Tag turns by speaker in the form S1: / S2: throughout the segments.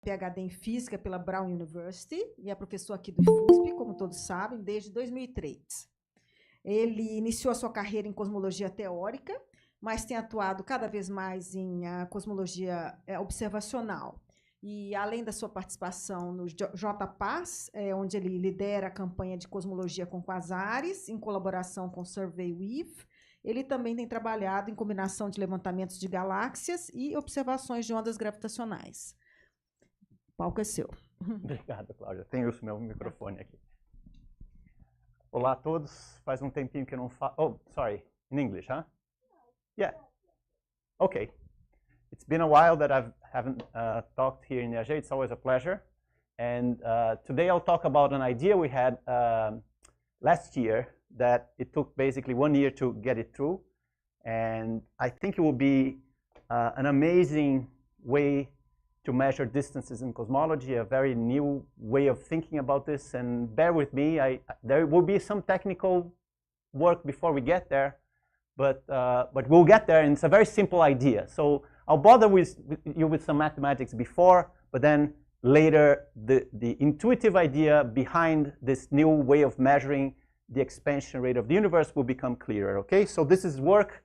S1: PhD em Física pela Brown University e é professor aqui do IFUSP, como todos sabem, desde 2003. Ele iniciou a sua carreira em cosmologia teórica, mas tem atuado cada vez mais em cosmologia observacional. E, além da sua participação no JPAS, onde ele lidera a campanha de cosmologia com quasares, em colaboração com Survey With, ele também tem trabalhado em combinação de levantamentos de galáxias e observações de ondas gravitacionais. O palco é seu.
S2: Obrigado, Cláudia. Tenho o meu microfone aqui. Olá a todos. Faz um tempinho que eu não falo. Oh, sorry. In English, huh? Yeah. Okay. It's been a while that I haven't talked here in IAG. It's always a pleasure. And today I'll talk about an idea we had last year that it took basically 1 year to get it through. And I think it will be an amazing way to measure distances in cosmology, a very new way of thinking about this. And bear with me, there will be some technical work before we get there, but we'll get there, and it's a very simple idea. So I'll bother you with some mathematics before, but then later the intuitive idea behind this new way of measuring the expansion rate of the universe will become clearer, okay? So this is work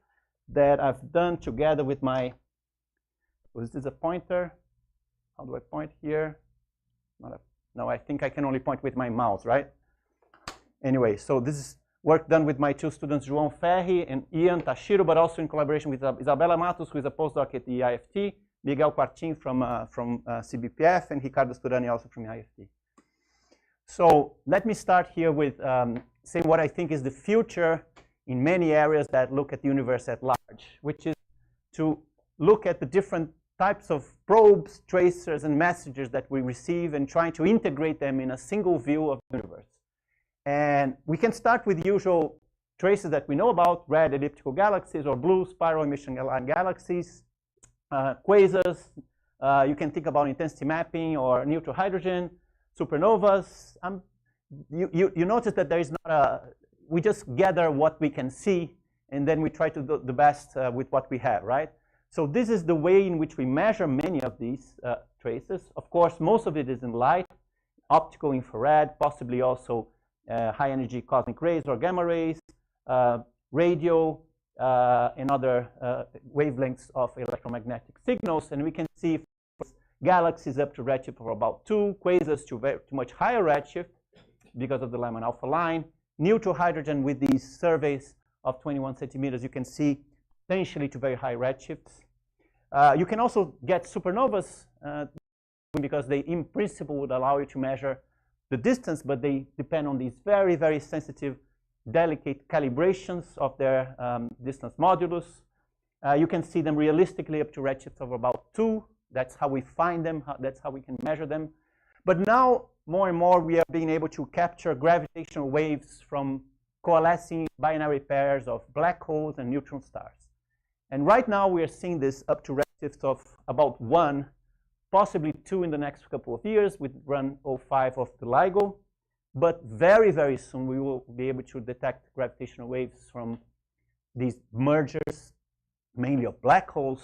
S2: that I've done together with my, was this a pointer? How do I point here? No, I think I can only point with my mouse, right? Anyway, so this is work done with my two students, João Ferri and Ian Tashiro, but also in collaboration with Isabela Matos, who is a postdoc at the IFT, Miguel Quartin from CBPF, and Ricardo Sturani also from the IFT. So let me start here with saying what I think is the future in many areas that look at the universe at large, which is to look at the different types of probes, tracers, and messages that we receive and trying to integrate them in a single view of the universe. And we can start with the usual traces that we know about, red elliptical galaxies or blue spiral emission line galaxies, quasars. You can think about intensity mapping or neutral hydrogen, supernovas. You notice that there is not a, we just gather what we can see, and then we try to do the best with what we have, right? So this is the way in which we measure many of these traces. Of course, most of it is in light, optical infrared, possibly also high-energy cosmic rays or gamma rays, radio, and other wavelengths of electromagnetic signals. And we can see galaxies up to redshift of about 2, quasars to much higher redshift because of the Lyman alpha line. Neutral hydrogen with these surveys of 21 centimeters, you can see potentially to very high redshifts. You can also get supernovas because they, in principle, would allow you to measure the distance, but they depend on these very, very sensitive, delicate calibrations of their distance modulus. You can see them realistically up to redshifts of about 2. That's how we find them. That's how we can measure them. But now, more and more, we are being able to capture gravitational waves from coalescing binary pairs of black holes and neutron stars. And right now, we are seeing this up to redshifts of about 1, possibly 2 in the next couple of years with run 05 of the LIGO. But very, very soon, we will be able to detect gravitational waves from these mergers, mainly of black holes,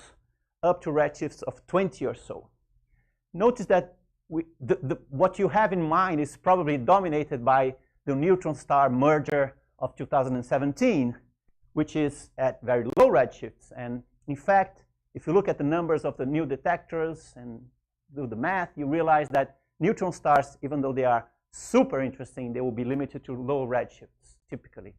S2: up to redshifts of 20 or so. Notice that what you have in mind is probably dominated by the neutron star merger of 2017, which is at very low redshifts. And in fact, if you look at the numbers of the new detectors and do the math, you realize that neutron stars, even though they are super interesting, they will be limited to low redshifts, typically.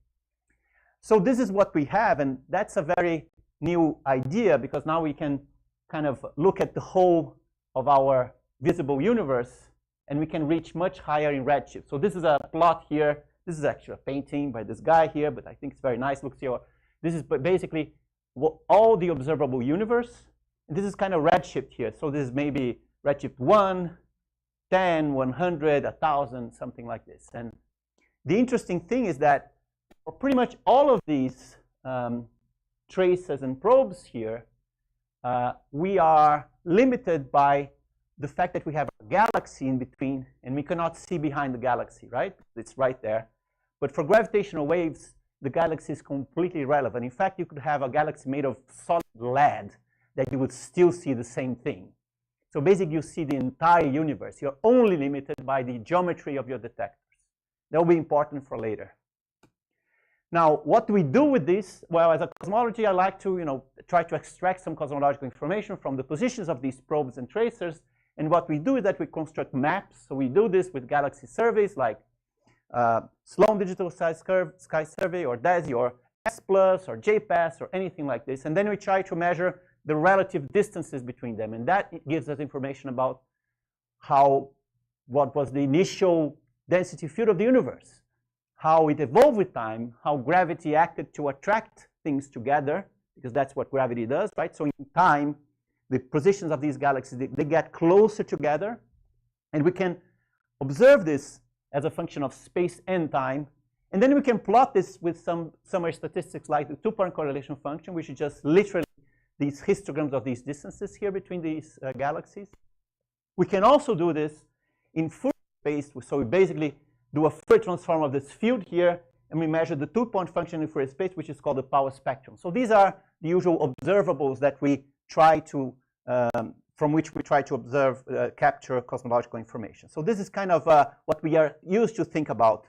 S2: So this is what we have, and that's a very new idea, because now we can kind of look at the whole of our visible universe, and we can reach much higher in redshift. So this is a plot here. This is actually a painting by this guy here, but I think it's very nice. Looks here. This is basically all the observable universe. And this is kind of redshift here. So this is maybe redshift 1, 10, 100, 1,000, something like this. And the interesting thing is that for pretty much all of these traces and probes here, we are limited by the fact that we have a galaxy in between, and we cannot see behind the galaxy, right? It's right there. But for gravitational waves, the galaxy is completely irrelevant. In fact, you could have a galaxy made of solid lead that you would still see the same thing. So basically, you see the entire universe. You're only limited by the geometry of your detectors. That will be important for later. Now, what do we do with this? Well, as a cosmology, I like to try to extract some cosmological information from the positions of these probes and tracers. And what we do is that we construct maps. So we do this with galaxy surveys like Sloan Digital Sky Survey or DESI or S+ or JPass or anything like this. And then we try to measure the relative distances between them. And that gives us information about what was the initial density field of the universe, how it evolved with time, how gravity acted to attract things together, because that's what gravity does, right? So in time, the positions of these galaxies, they get closer together. And we can observe this as a function of space and time. And then we can plot this with some summary statistics like the two-point correlation function, which is just literally these histograms of these distances here between these galaxies. We can also do this in Fourier space. So we basically do a Fourier transform of this field here, and we measure the two-point function in Fourier space, which is called the power spectrum. So these are the usual observables that we try to, from which we try to observe, capture cosmological information. So this is kind of what we are used to think about.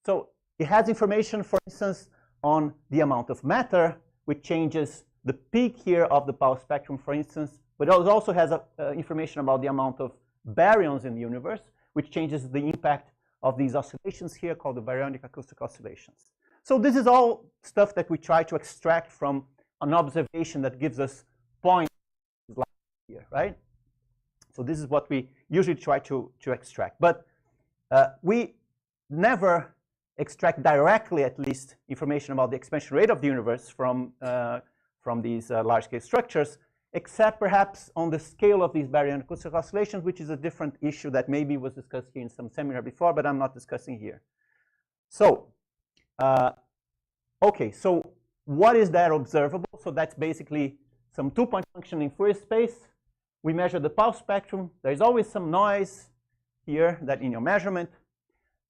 S2: So it has information, for instance, on the amount of matter, which changes the peak here of the power spectrum, for instance. But it also has information about the amount of baryons in the universe, which changes the impact of these oscillations here called the baryonic acoustic oscillations. So this is all stuff that we try to extract from an observation that gives us points like here, right? So this is what we usually try to extract. But we never extract directly, at least, information about the expansion rate of the universe from these large-scale structures, except perhaps on the scale of these baryonic acoustic oscillations, which is a different issue that maybe was discussed here in some seminar before, but I'm not discussing here. So, okay, so what is that observable? So that's basically some two-point function in Fourier space. We measure the power spectrum. There's always some noise here that in your measurement.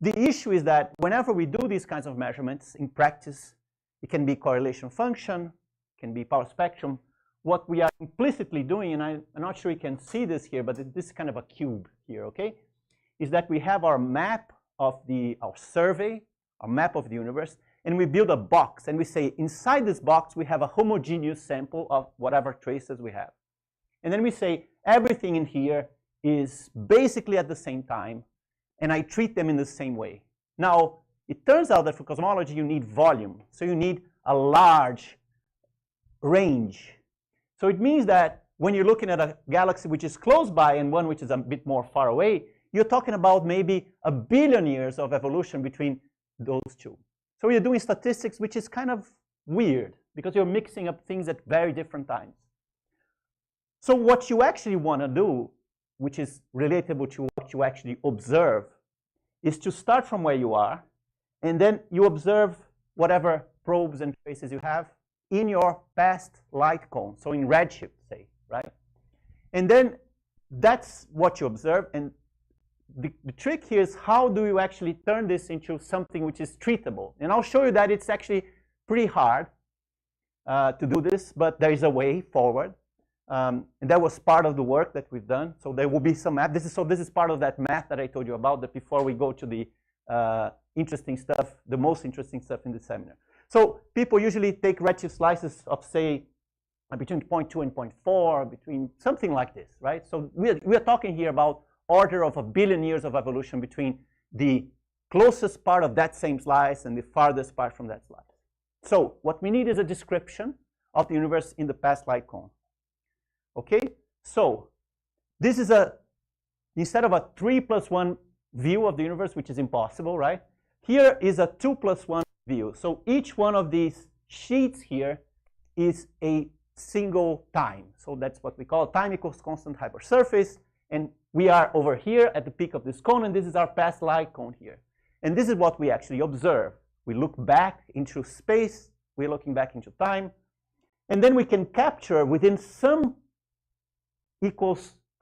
S2: The issue is that whenever we do these kinds of measurements in practice, it can be correlation function, can be power spectrum. What we are implicitly doing, and I'm not sure you can see this here, but this is kind of a cube here, okay? Is that we have our map of our survey, our map of the universe, and we build a box, and we say inside this box we have a homogeneous sample of whatever traces we have. And then we say everything in here is basically at the same time, and I treat them in the same way. Now, it turns out that for cosmology you need volume, so you need a large range. So it means that when you're looking at a galaxy which is close by and one which is a bit more far away, you're talking about maybe 1 billion years of evolution between those two. So you're doing statistics which is kind of weird because you're mixing up things at very different times. So what you actually want to do, which is relatable to what you actually observe, is to start from where you are, and then you observe whatever probes and traces you have in your past light cone, so in redshift, say, right? And then that's what you observe, and the trick here is how do you actually turn this into something which is treatable? And I'll show you that it's actually pretty hard to do this, but there is a way forward. And that was part of the work that we've done. So there will be some math. This is part of that math that I told you about, that before we go to the interesting stuff, the most interesting stuff in the seminar. So people usually take redshift slices of, say, between 0.2 and 0.4, between something like this, right? So we're talking here about order of 1 billion years of evolution between the closest part of that same slice and the farthest part from that slice. So what we need is a description of the universe in the past light cone. Okay, so this is instead of a 3+1 view of the universe, which is impossible, right? Here is a 2+1 view. So each one of these sheets here is a single time. So that's what we call time equals constant hypersurface. And we are over here at the peak of this cone, and this is our past light cone here. And this is what we actually observe. We look back into space, we're looking back into time, and then we can capture within some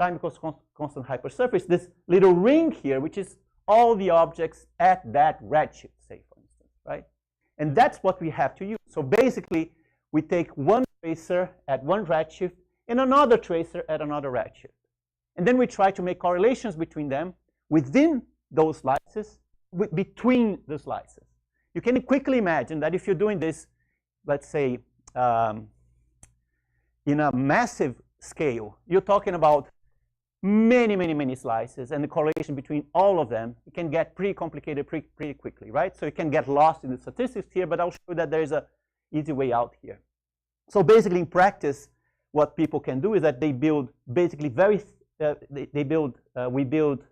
S2: time equals constant hypersurface this little ring here, which is all the objects at that redshift, say, for instance, right? And that's what we have to use. So basically, we take one tracer at one redshift, and another tracer at another redshift. And then we try to make correlations between them within those slices, between the slices. You can quickly imagine that if you're doing this, let's say, in a massive scale, you're talking about many slices, and the correlation between all of them, it can get pretty complicated pretty quickly, right? So you can get lost in the statistics here, but I'll show you that there is an easy way out here. So basically, in practice, what people can do is that they build basically we build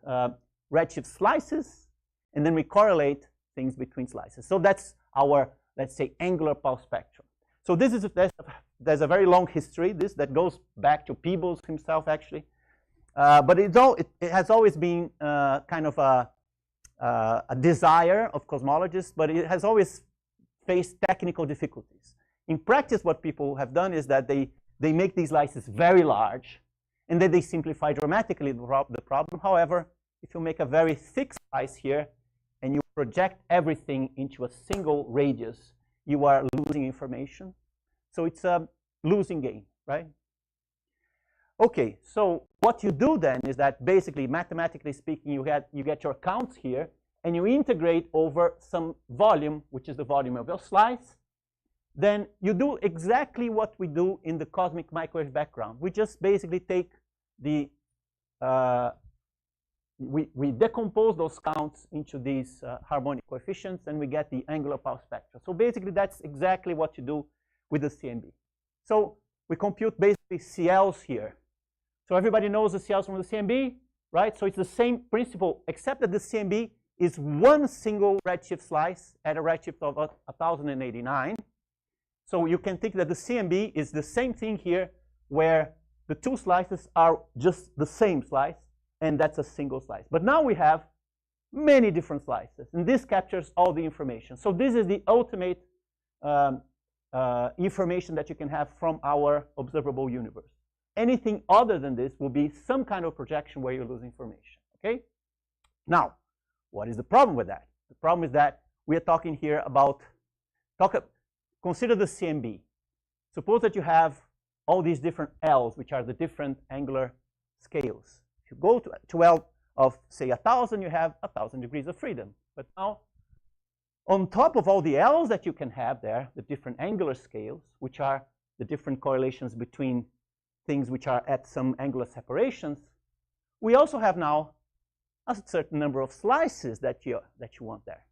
S2: redshift slices, and then we correlate things between slices. So that's our, let's say, angular pulse spectrum. So this is there's a very long history that goes back to Peebles himself, actually. But it has always been kind of a desire of cosmologists, but it has always faced technical difficulties. In practice, what people have done is that they make these slices very large, and then they simplify dramatically the problem. However, if you make a very thick slice here, and you project everything into a single radius, you are losing information. So it's a losing game, right? Okay, so what you do then is that basically, mathematically speaking, you get your counts here, and you integrate over some volume, which is the volume of your slice. Then you do exactly what we do in the cosmic microwave background. We just basically take the, we decompose those counts into these harmonic coefficients, and we get the angular pulse spectra. So basically, that's exactly what you do with the CMB. So we compute basically CLs here. So everybody knows the CLs from the CMB, right? So it's the same principle, except that the CMB is one single redshift slice at a redshift of 1089. So you can think that the CMB is the same thing here, where the two slices are just the same slice, and that's a single slice. But now we have many different slices, and this captures all the information. So this is the ultimate information that you can have from our observable universe. Anything other than this will be some kind of projection where you lose information, okay? Now, what is the problem with that? The problem is that we are talking here about, consider the CMB. Suppose that you have all these different L's, which are the different angular scales. If you go to L of, say, 1,000, you have 1,000 degrees of freedom. But now, on top of all the L's that you can have there, the different angular scales, which are the different correlations between things which are at some angular separations, we also have now a certain number of slices that you want there.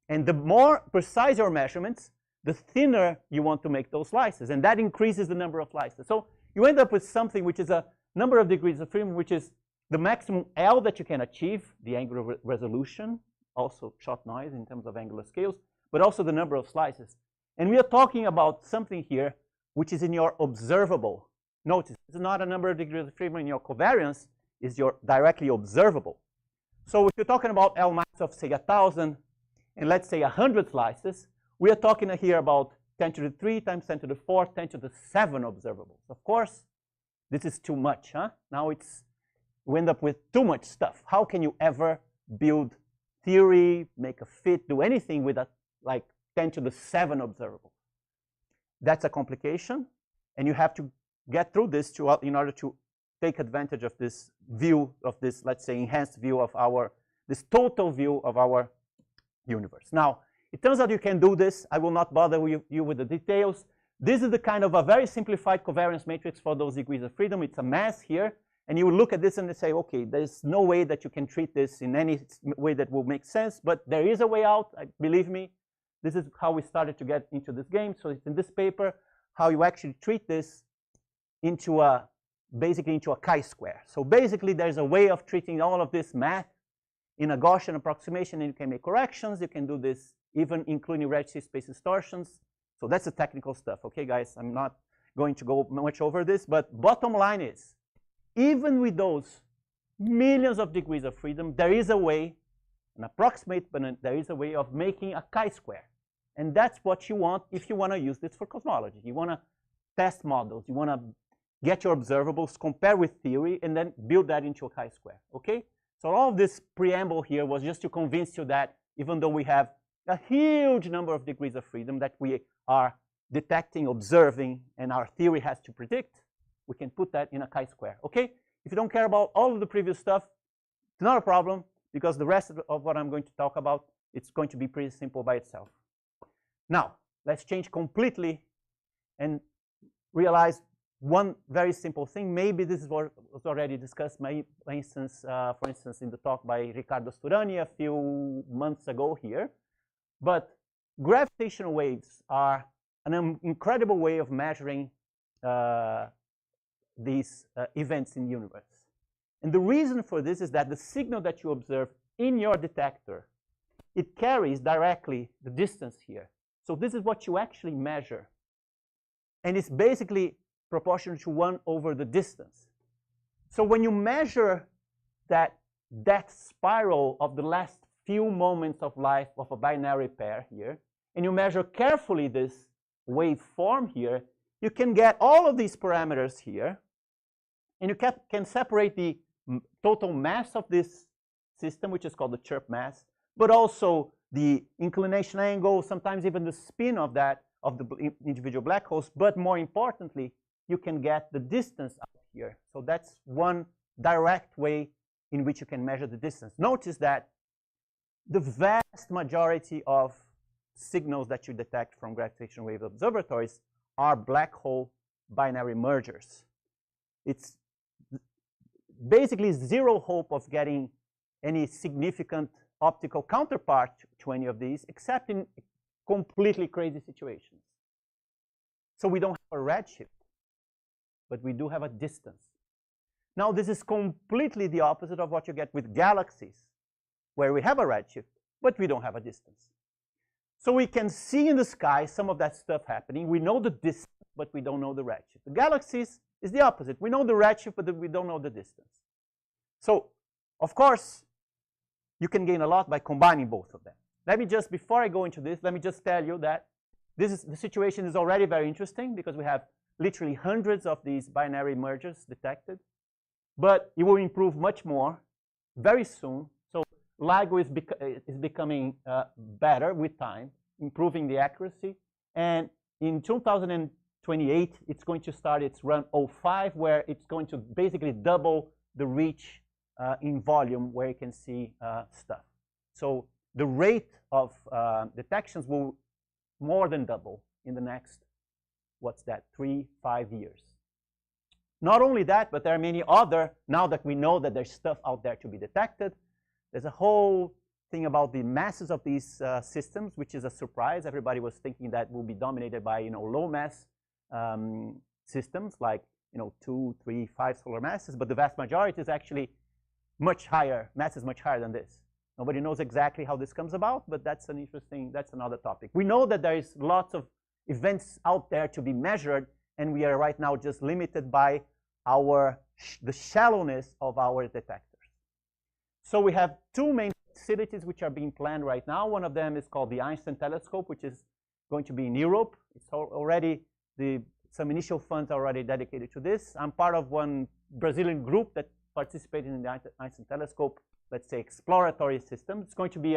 S2: And the more precise your measurements, the thinner you want to make those slices, and that increases the number of slices. So you end up with something which is a number of degrees of freedom, which is the maximum L that you can achieve, the angular resolution, also shot noise in terms of angular scales, but also the number of slices. And we are talking about something here which is in your observable. Notice, it's not a number of degrees of freedom in your covariance, it's your directly observable. So if you're talking about L max of, say, 1,000, and let's say 100 slices, we are talking here about 10 to the 3 times 10 to the 4, 10 to the 7 observables. Of course, this is too much, huh? Now we end up with too much stuff. How can you ever build theory, make a fit, do anything with like 10 to the 7 observables? That's a complication, and you have to get through this in order to take advantage of this view, of this, let's say, enhanced view of this total view of our universe. Now, it turns out you can do this. I will not bother you with the details. This is the kind of a very simplified covariance matrix for those degrees of freedom. It's a mass here. And you look at this and they say, okay, there's no way that you can treat this in any way that will make sense. But there is a way out. Believe me, this is how we started to get into this game. So it's in this paper, how you actually treat this into basically into a chi-square. So basically, there's a way of treating all of this math in a Gaussian approximation, and you can make corrections. You can do this even including redshift space distortions. So that's the technical stuff. Okay, guys, I'm not going to go much over this, but bottom line is, even with those millions of degrees of freedom, there is a way, an approximate, but there is a way of making a chi-square. And that's what you want if you want to use this for cosmology. You want to test models. You want to get your observables, compare with theory, and then build that into a chi-square. Okay? So all of this preamble here was just to convince you that even though we have a huge number of degrees of freedom that we are detecting, observing, and our theory has to predict, We can put that in a chi-square, okay? If you don't care about all of the previous stuff, it's not a problem, because the rest of what I'm going to talk about, it's going to be pretty simple by itself. Now, let's change completely and realize one very simple thing. Maybe this is what was already discussed, for instance, in the talk by Ricardo Sturani a few months ago here. But gravitational waves are an incredible way of measuring these events in the universe. And the reason for this is that the signal that you observe in your detector, it carries directly the distance here. So this is what you actually measure. And it's basically proportional to 1 over the distance. So when you measure that death spiral of the last few moments of life of a binary pair here, and you measure carefully this waveform here, you can get all of these parameters here, and you can separate the total mass of this system, which is called the chirp mass, but also the inclination angle, sometimes even the spin of that, of the individual black holes, but more importantly, you can get the distance up here. So that's one direct way in which you can measure the distance. Notice that the vast majority of signals that you detect from gravitational wave observatories are black hole binary mergers. It's basically zero hope of getting any significant optical counterpart to any of these, except in completely crazy situations. So we don't have a redshift, but we do have a distance. Now, this is completely the opposite of what you get with galaxies, where we have a redshift, but we don't have a distance. So we can see in the sky some of that stuff happening. We know the distance, but we don't know the redshift. The galaxies is the opposite. We know the redshift, but we don't know the distance. So, of course, you can gain a lot by combining both of them. Let me just, before I go into this, let me just tell you that the situation is already very interesting, because we have literally hundreds of these binary mergers detected. But it will improve much more very soon. So LIGO is becoming better with time, improving the accuracy. And in 2028, it's going to start its run 05, where it's going to basically double the reach in volume where you can see stuff. So the rate of detections will more than double in the next, 3-5 years. Not only that, but there are many other, now that we know that there's stuff out there to be detected, there's a whole thing about the masses of these systems, which is a surprise. Everybody was thinking that will be dominated by, low mass systems, like, 2, 3, 5 solar masses, but the vast majority is actually much higher, masses much higher than this. Nobody knows exactly how this comes about, but that's another topic. We know that there is lots of events out there to be measured, and we are right now just limited by the shallowness of our detectors. So we have two main facilities which are being planned right now. One of them is called the Einstein Telescope, which is going to be in Europe. It's already, some initial funds are already dedicated to this. I'm part of one Brazilian group that participated in the Einstein Telescope, let's say, exploratory system. It's going to be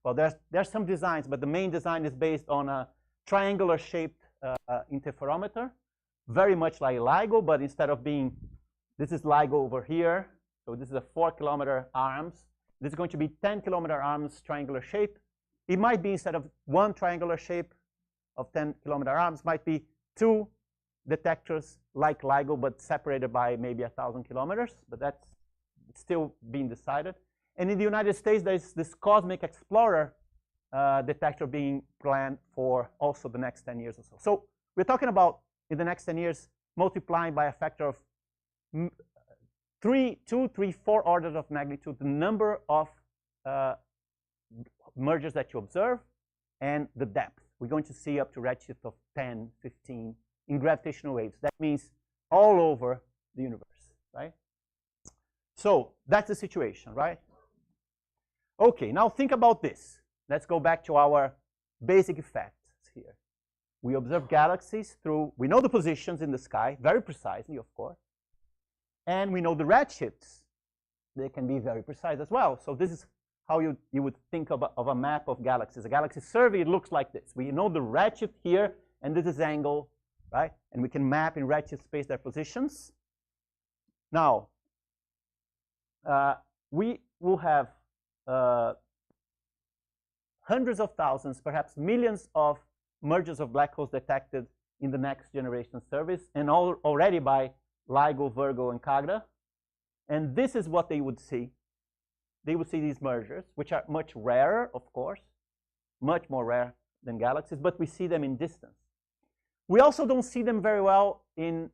S2: well, there's some designs, but the main design is based on a triangular-shaped interferometer, very much like LIGO, but instead of being, this is LIGO over here, so this is a 4-kilometer arms. This is going to be 10-kilometer arms triangular shape. It might be, instead of one triangular shape of 10-kilometer arms, might be 2 detectors like LIGO, but separated by maybe 1,000 kilometers, but that's still being decided. And in the United States, there's this Cosmic Explorer detector being planned for also the next 10 years or so. So we're talking about, in the next 10 years, multiplying by a factor of 2, 3, 4 orders of magnitude the number of mergers that you observe and the depth. We're going to see up to redshift of 10, 15 in gravitational waves. That means all over the universe, right? So that's the situation, right? Okay, now think about this. Let's go back to our basic facts here. We observe galaxies through, we know the positions in the sky, very precisely, of course. And we know the redshifts. They can be very precise as well. So this is how you would think of a map of galaxies. A galaxy survey, it looks like this. We know the redshift here, and this is angle right? And we can map in redshift space their positions. Now, we will have hundreds of thousands, perhaps millions of mergers of black holes detected in the next generation surveys, and already by LIGO, Virgo, and CAGRA. And this is what they would see. They would see these mergers, which are much rarer, of course, much more rare than galaxies, but we see them in distance. We also don't see them very well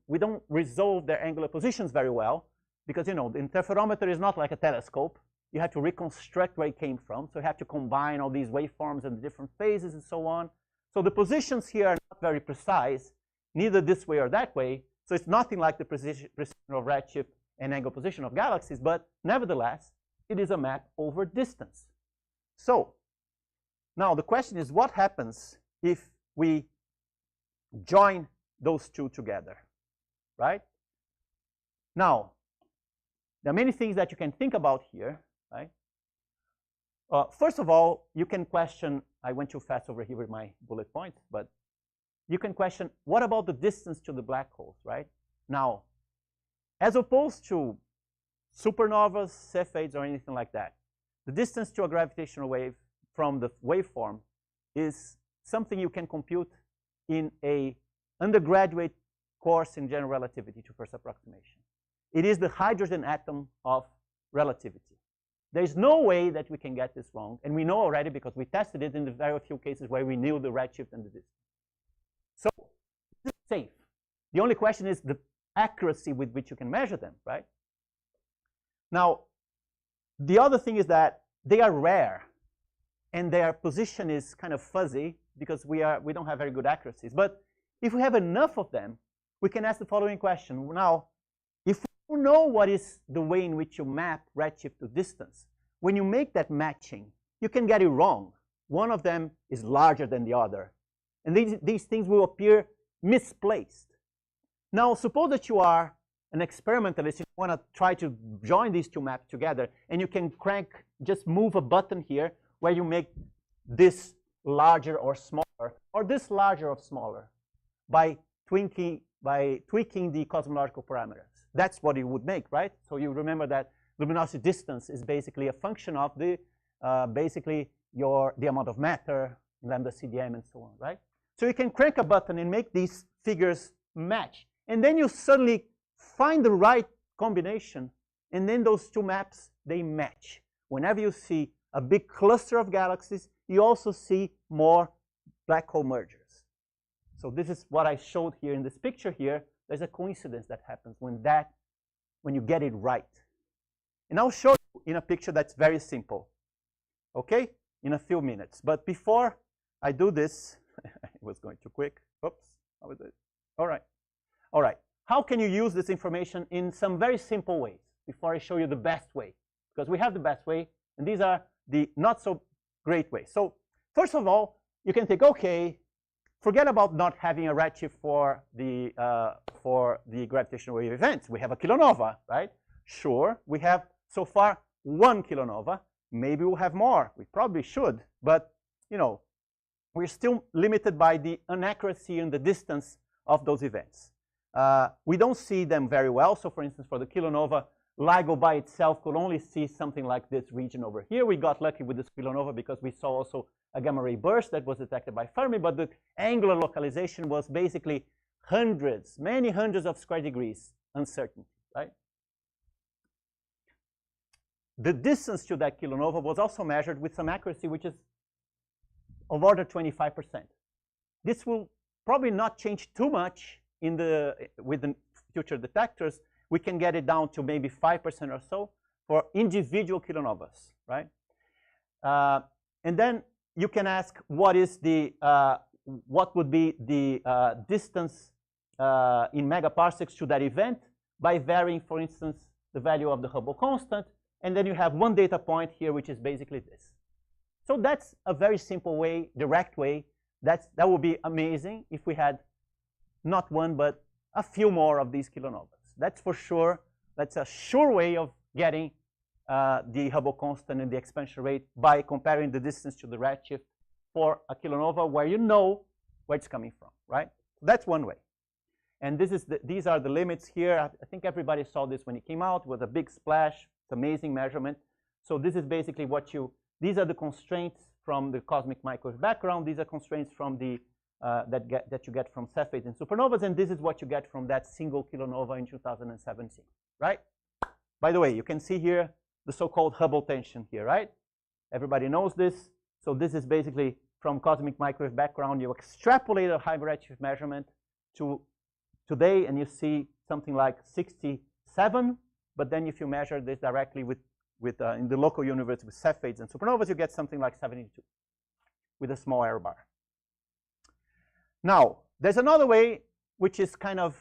S2: we don't resolve their angular positions very well, because, you know, the interferometer is not like a telescope. You have to reconstruct where it came from, so you have to combine all these waveforms and the different phases and so on. So the positions here are not very precise, neither this way or that way, so it's nothing like the precision of redshift and angle position of galaxies, but nevertheless, it is a map over distance. So now the question is, what happens if we join those two together, right? Now, there are many things that you can think about here, right? First of all, you can question, I went too fast over here with my bullet points, but you can question, what about the distance to the black holes, right? Now, as opposed to supernovas, Cepheids, or anything like that, the distance to a gravitational wave from the waveform is something you can compute in an undergraduate course in general relativity to first approximation. It is the hydrogen atom of relativity. There's no way that we can get this wrong, and we know already because we tested it in the very few cases where we knew the redshift and the distance. So this is safe. The only question is the accuracy with which you can measure them, right? Now, the other thing is that they are rare, and their position is kind of fuzzy because we don't have very good accuracies. But if we have enough of them, we can ask the following question. Now, if we know what is the way in which you map redshift to distance, when you make that matching, you can get it wrong. One of them is larger than the other. And these things will appear misplaced. Now, suppose that you are an experimentalist, you want to try to join these two maps together, and you can just move a button here where you make this larger or smaller, or this larger or smaller, by tweaking the cosmological parameters. That's what it would make, right? So you remember that luminosity distance is basically a function of the the amount of matter, lambda CDM, and so on, right? So you can crank a button and make these figures match, and then you suddenly find the right combination, and then those two maps, they match. Whenever you see a big cluster of galaxies, you also see more black hole mergers. So this is what I showed here in this picture here. There's a coincidence that happens when you get it right. And I'll show you in a picture that's very simple, okay, in a few minutes. But before I do this, it was going too quick. Oops, how was it? All right. All right. How can you use this information in some very simple ways before I show you the best way? Because we have the best way, and these are the not so great ways. So first of all, you can think, okay, forget about not having a redshift for the gravitational wave events. We have a kilonova, right? Sure, we have so far one kilonova. Maybe we'll have more. We probably should, but you know, we're still limited by the inaccuracy and the distance of those events. We don't see them very well. So for instance, for the kilonova, LIGO by itself could only see something like this region over here. We got lucky with this kilonova because we saw also a gamma ray burst that was detected by Fermi, but the angular localization was basically many hundreds of square degrees uncertainty, right? The distance to that kilonova was also measured with some accuracy, which is of order 25%. This will probably not change too much with the future detectors. We can get it down to maybe 5% or so for individual kilonovas, right? And then you can ask what would be the distance in megaparsecs to that event by varying, for instance, the value of the Hubble constant. And then you have one data point here, which is basically this. So that's a very simple way, direct way. That would be amazing if we had not one, but a few more of these kilonovas. That's for sure. That's a sure way of getting the Hubble constant and the expansion rate by comparing the distance to the redshift for a kilonova where you know where it's coming from, right? So that's one way. And these are the limits here. I think everybody saw this when it came out. It was a big splash. It's amazing measurement. So this is basically these are the constraints from the cosmic microwave background. These are constraints from the that you get from Cepheids and supernovas, and this is what you get from that single kilonova in 2017, right? By the way, you can see here the so-called Hubble tension here, right? Everybody knows this. So this is basically from cosmic microwave background. You extrapolate a high redshift measurement to today, and you see something like 67. But then if you measure this directly in the local universe with Cepheids and supernovas, you get something like 72 with a small error bar. Now, there's another way, which is kind of,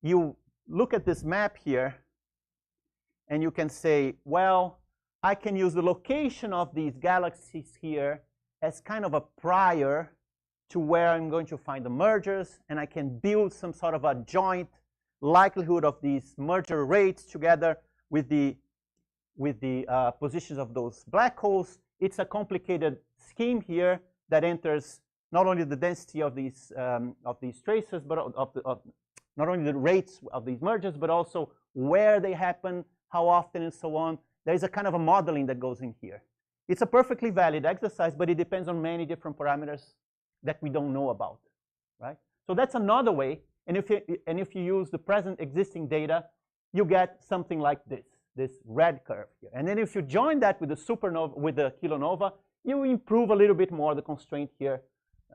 S2: you look at this map here, and you can say, well, I can use the location of these galaxies here as kind of a prior to where I'm going to find the mergers, and I can build some sort of a joint likelihood of these merger rates together with the positions of those black holes. It's a complicated scheme here that enters not only the density of these traces, but not only the rates of these mergers, but also where they happen, how often, and so on. There's a kind of a modeling that goes in here. It's a perfectly valid exercise, but it depends on many different parameters that we don't know about, right? So that's another way. And if you use the present existing data, you get something like this red curve here. And then if you join that with the supernova, with the kilonova, you improve a little bit more the constraint here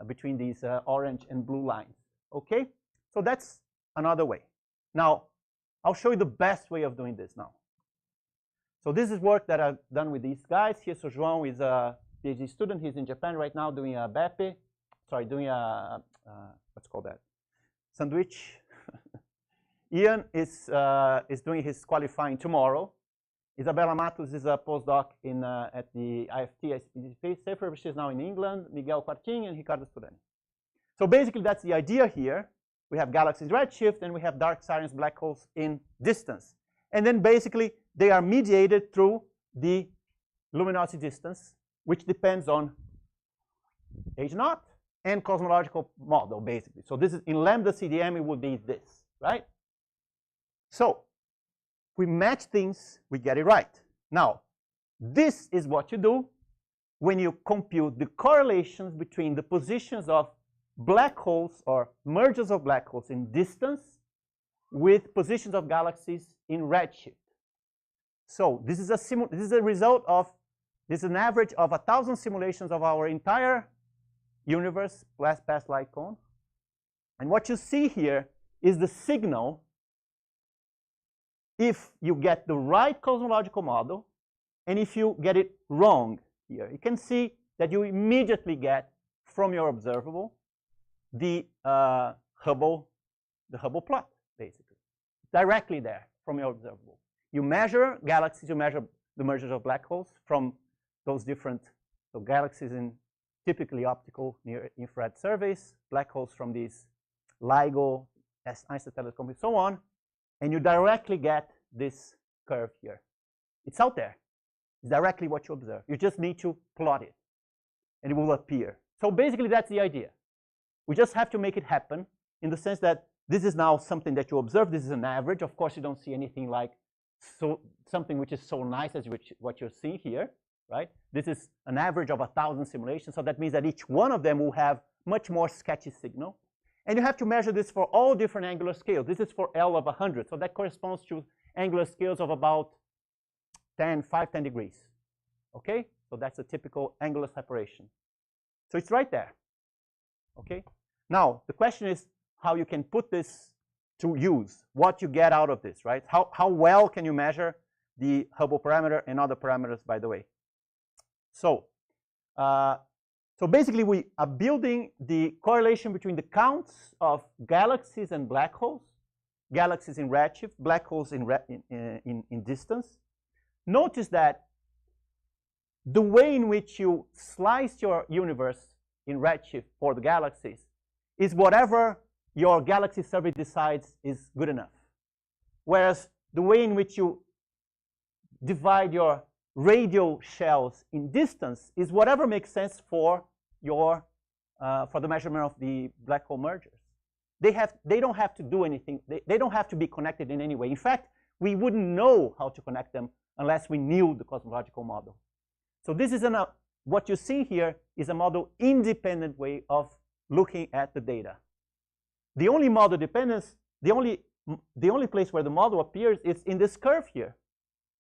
S2: between these orange and blue lines. Okay? So that's another way. Now, I'll show you the best way of doing this now. So this is work that I've done with these guys here. So João is a PhD student. He's in Japan right now doing a BEPE. Sorry, doing a, what's called that? Sandwich. Ian is doing his qualifying tomorrow. Isabella Matos is a postdoc at the IFT Space Safer, which is now in England. Miguel Quartin and Ricardo Studani. So basically, that's the idea here. We have galaxies redshift, and we have dark sirens black holes in distance. And then basically, they are mediated through the luminosity distance, which depends on H0 and cosmological model, basically. So this is in lambda CDM, it would be this, right? So we match things, we get it right. Now, this is what you do when you compute the correlations between the positions of black holes or mergers of black holes in distance with positions of galaxies in redshift. So this is a result of, this is an average of 1,000 simulations of our entire universe, past light cone. And what you see here is the signal if you get the right cosmological model, and if you get it wrong here. You can see that you immediately get from your observable the Hubble plot, basically, directly there from your observable. You measure galaxies, you measure the mergers of black holes from those different, so galaxies in typically optical near infrared surveys, black holes from these LIGO, Einstein Telescope, and so on, and you directly get this curve here. It's out there. It's directly what you observe. You just need to plot it, and it will appear. So basically, that's the idea. We just have to make it happen in the sense that this is now something that you observe. This is an average. Of course, you don't see anything like something which is so nice as what you see here, right? This is an average of 1,000 simulations. So that means that each one of them will have much more sketchy signal. And you have to measure this for all different angular scales. This is for L of 100. So that corresponds to angular scales of about 5, 10 degrees. Okay? So that's a typical angular separation. So it's right there. Okay? Now, the question is how you can put this to use, what you get out of this, right? How well can you measure the Hubble parameter and other parameters, by the way? So, so basically, we are building the correlation between the counts of galaxies and black holes, galaxies in redshift, black holes in distance. Notice that the way in which you slice your universe in redshift for the galaxies is whatever your galaxy survey decides is good enough. Whereas the way in which you divide your radial shells in distance is whatever makes sense for your for the measurement of the black hole mergers. they don't have to do anything. They don't have to be connected in any way. In fact, we wouldn't know how to connect them unless we knew the cosmological model. So this is what you see here is a model independent way of looking at the data. The only model dependence, the only place where the model appears is in this curve here,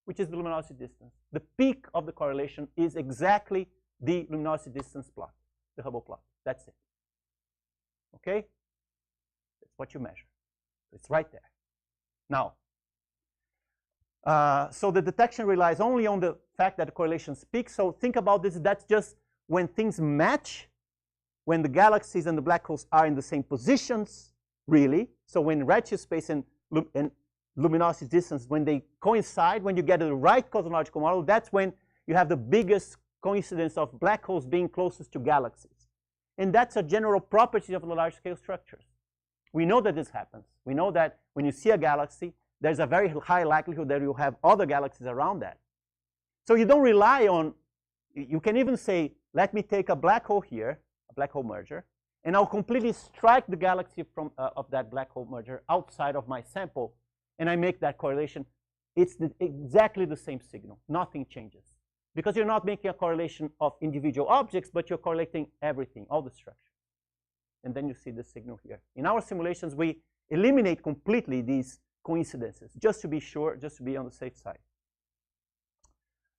S2: which is the luminosity distance. The peak of the correlation is exactly the luminosity distance plot, the Hubble plot. That's it. Okay? That's what you measure. It's right there. Now, so the detection relies only on the fact that the correlations peak. So think about this. That's just when things match, when the galaxies and the black holes are in the same positions, really. So when redshift space and luminosity distance, when they coincide, when you get the right cosmological model, that's when you have the biggest coincidence of black holes being closest to galaxies. And that's a general property of the large-scale structures. We know that this happens. We know that when you see a galaxy, there's a very high likelihood that you'll have other galaxies around that. So you don't rely on, you can even say, let me take a black hole here, a black hole merger, and I'll completely strike the galaxy from, of that black hole merger outside of my sample, and I make that correlation. It's exactly the same signal. Nothing changes. Because you're not making a correlation of individual objects, but you're correlating everything, all the structure. And then you see the signal here. In our simulations, we eliminate completely these coincidences, just to be sure, just to be on the safe side.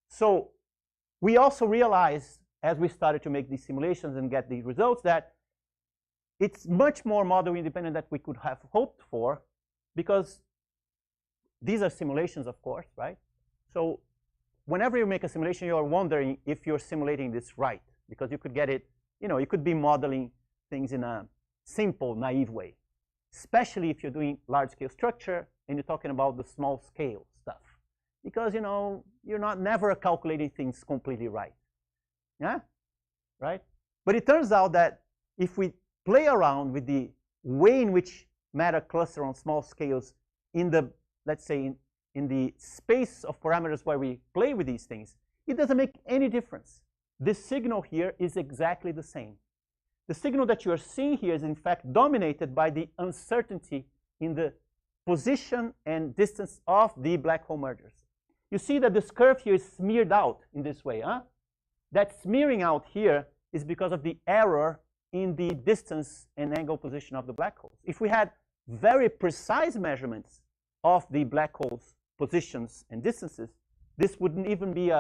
S2: So we also realized, as we started to make these simulations and get these results, that it's much more model independent than we could have hoped for, because these are simulations, of course, right? So whenever you make a simulation, you're wondering if you're simulating this right, because you could get it, you could be modeling things in a simple, naive way, especially if you're doing large-scale structure and you're talking about the small-scale stuff, because you're not never calculating things completely right. Yeah, right? But it turns out that if we play around with the way in which matter cluster on small scales in the, let's say, in the space of parameters where we play with these things, it doesn't make any difference. This signal here is exactly the same. The signal that you are seeing here is, in fact, dominated by the uncertainty in the position and distance of the black hole mergers. You see that this curve here is smeared out in this way. Huh? That smearing out here is because of the error in the distance and angle position of the black holes. If we had very precise measurements of the black holes' positions and distances, this wouldn't even be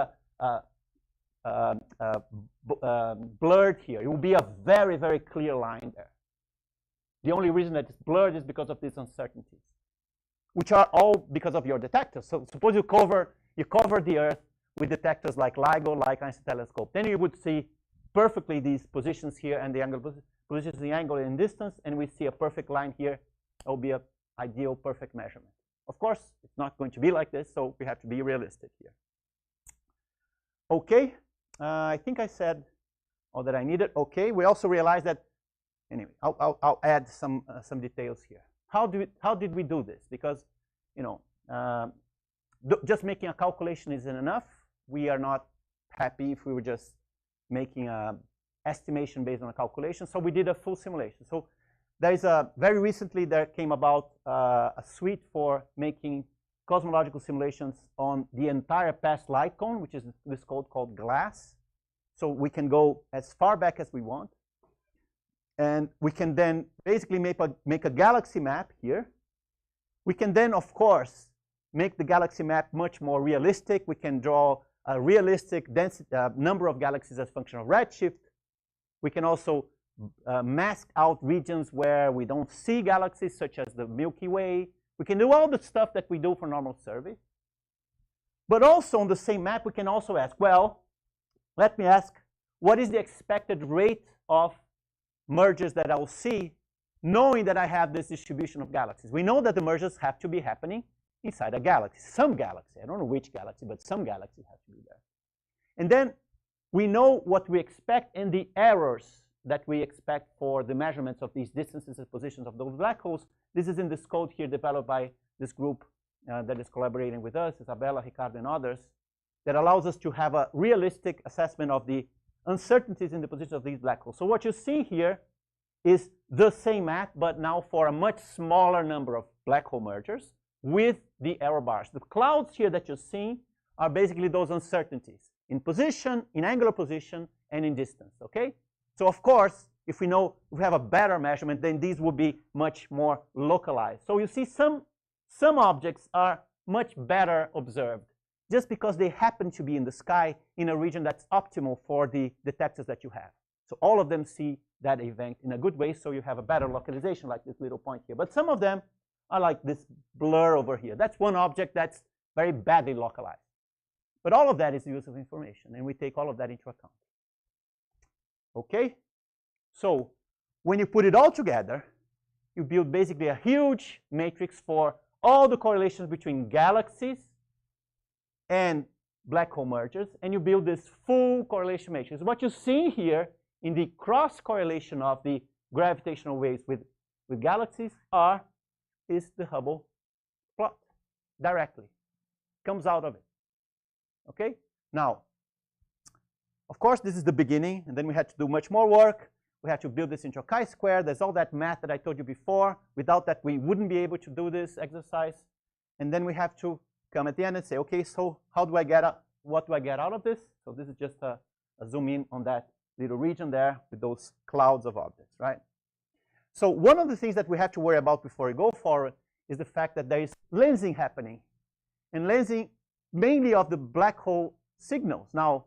S2: blurred here. It would be a very, very clear line there. The only reason that it's blurred is because of these uncertainties, which are all because of your detectors. So suppose you cover the Earth with detectors like LIGO, like Einstein Telescope. Then you would see perfectly these positions here and the angle positions, the angle and distance, and we see a perfect line here. It will be an ideal, perfect measurement. Of course, it's not going to be like this, so we have to be realistic here. Okay, I think I said all that I needed. Okay, we also realized that. Anyway, I'll add some details here. How did we do this? Because just making a calculation isn't enough. We are not happy if we were just making an estimation based on a calculation. So we did a full simulation. So there is very recently there came about a suite for making cosmological simulations on the entire past light cone, which is this code called GLASS. So we can go as far back as we want. And we can then basically make a galaxy map here. We can then, of course, make the galaxy map much more realistic. We can draw a realistic density, number of galaxies as a function of redshift. We can also mask out regions where we don't see galaxies, such as the Milky Way. We can do all the stuff that we do for normal survey. But also on the same map, we can also ask, well, let me ask, what is the expected rate of mergers that I will see, knowing that I have this distribution of galaxies? We know that the mergers have to be happening inside a galaxy, some galaxy. I don't know which galaxy, but some galaxy has to be there. And then we know what we expect and the errors that we expect for the measurements of these distances and positions of those black holes. This is in this code here developed by this group that is collaborating with us, Isabella, Ricardo, and others, that allows us to have a realistic assessment of the uncertainties in the position of these black holes. So what you see here is the same math, but now for a much smaller number of black hole mergers with the error bars. The clouds here that you're seeing are basically those uncertainties in position, in angular position, and in distance, okay? So of course, if we know we have a better measurement, then these will be much more localized. So you see some objects are much better observed just because they happen to be in the sky in a region that's optimal for the detectors that you have. So all of them see that event in a good way, so you have a better localization, like this little point here. But some of them are like this blur over here. That's one object that's very badly localized. But all of that is the use of information, and we take all of that into account. Okay? So when you put it all together, you build basically a huge matrix for all the correlations between galaxies and black hole mergers, and you build this full correlation matrix. What you see here in the cross correlation of the gravitational waves with galaxies is the Hubble plot directly. Comes out of it. Okay? Now, of course, this is the beginning, and then we had to do much more work. We had to build this into a chi-square. There's all that math that I told you before. Without that, we wouldn't be able to do this exercise. And then we have to come at the end and say, okay, so how do I get out? What do I get out of this? So this is just a zoom in on that little region there with those clouds of objects, right? So one of the things that we have to worry about before we go forward is the fact that there is lensing happening. And lensing mainly of the black hole signals. Now,